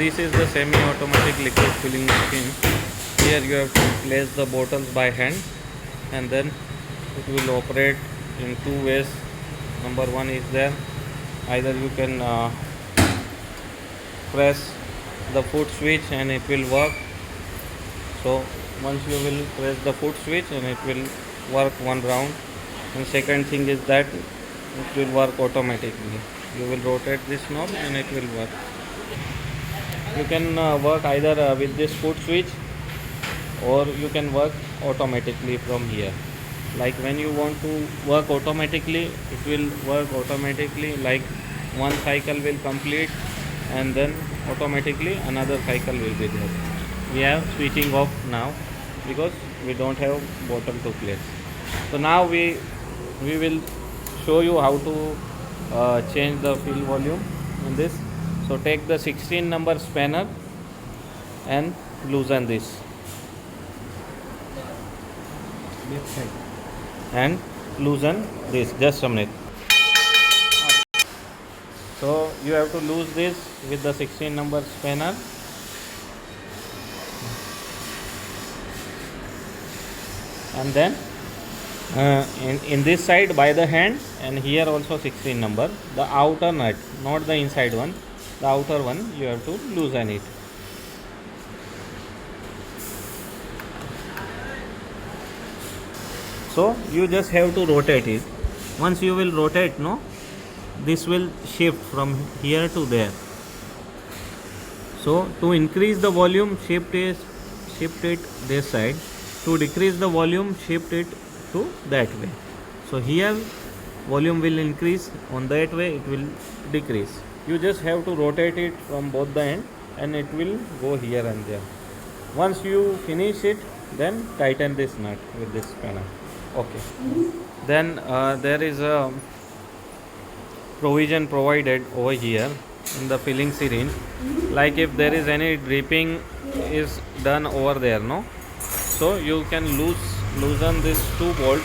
this is the semi-automatic liquid filling machine. Here you have to place the bottles by hand, and then it will operate in two ways. Number one is there, either you can press the foot switch and it will work. So once you will press the foot switch and it will work one round, and second thing is that it will work automatically. You will rotate this knob and it will work. You can work either with this foot switch, or you can work automatically from here. Like when you want to work automatically, it will work automatically, like one cycle will complete and then automatically another cycle will be there. We have switching off now because we don't have bottle to place. So now we will show you how to change the fill volume in this. So take the 16 number spanner and loosen this, and loosen this. Just a minute. So you have to lose this with the 16 number spanner. And then in this side by the hand, and here also 16 number, the outer nut, not the inside one, the outer one, you have to loosen it. So you just have to rotate it. Once you will rotate, no, this will shift from here to there. So to increase the volume, shift it this side. To decrease the volume, shift it to that way. So here volume will increase, on that way it will decrease. You just have to rotate it from both the end and it will go here and there. Once you finish it, then tighten this nut with this spanner. Okay. Then there is a provision provided over here in the filling syringe. Like if there is any dripping is done over there, no? So you can loosen these two bolts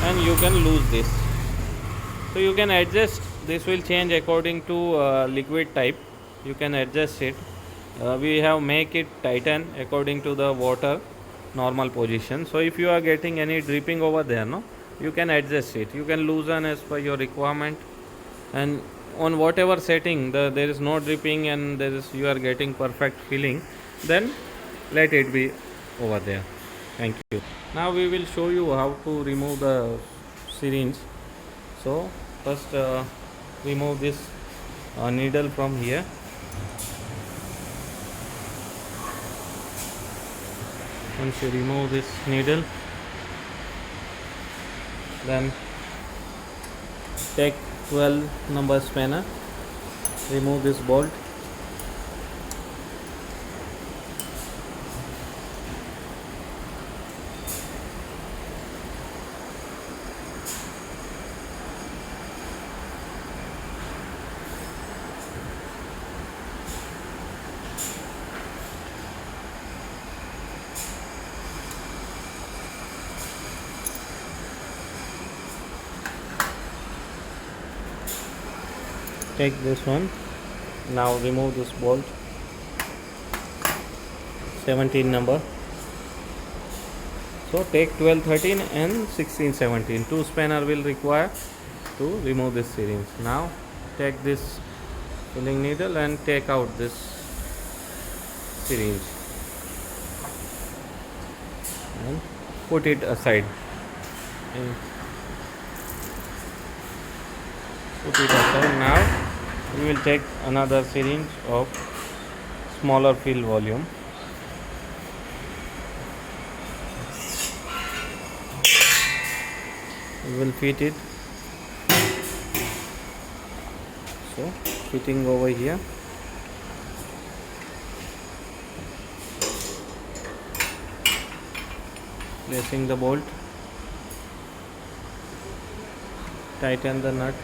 and you can lose this. So you can adjust. This will change according to liquid type. You can adjust it. We have make it tighten according to the water normal position. So if you are getting any dripping over there, no, you can adjust it. You can loosen as per your requirement, and on whatever setting there is no dripping and you are getting perfect filling, then let it be over there. Thank you. Now we will show you how to remove the syringe. So first remove this needle from here. Once you remove this needle, then take 12 number spanner, remove this bolt, take this one. Now remove this bolt, 17 number. So take 12, 13 and 16, 17. Two spanner will require to remove this syringe. Now take this filling needle and take out this syringe and put it aside. And put it aside. Now we will take another syringe of smaller fill volume. We will fit it. So fitting over here. Placing the bolt. Tighten the nut.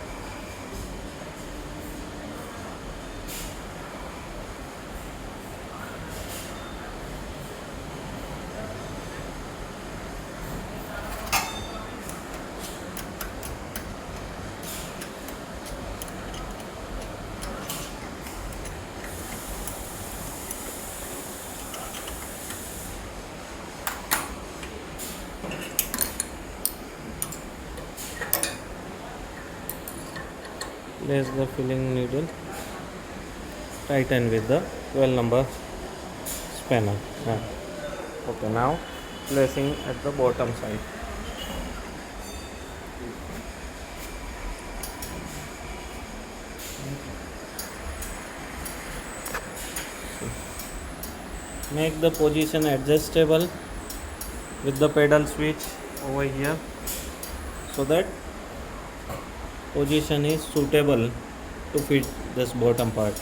place the filling needle, tighten with the 12 number spanner. Okay, now placing at the bottom side. Make the position adjustable with the pedal switch over here, so that position is suitable to fit this bottom part.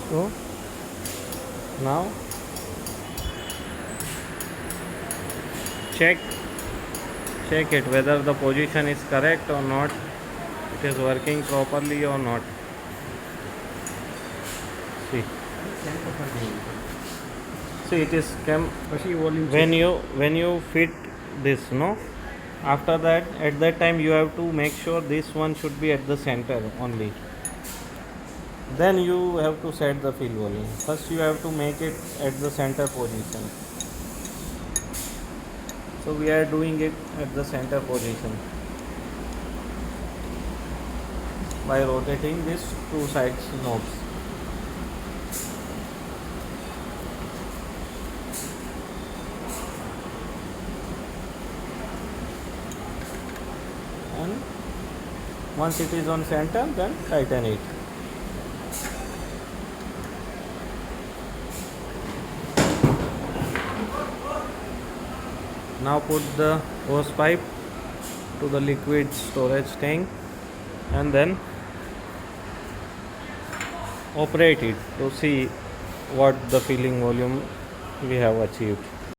So now check it whether the position is correct or not, it is working properly or not. See it is when you fit this, no, after that, at that time you have to make sure this one should be at the center only. Then you have to set the fill volume. First you have to make it at the center position. So we are doing it at the center position by rotating these two sides knobs. And once it is on center, then tighten it. Now put the hose pipe to the liquid storage tank and then operate it to see what the filling volume we have achieved.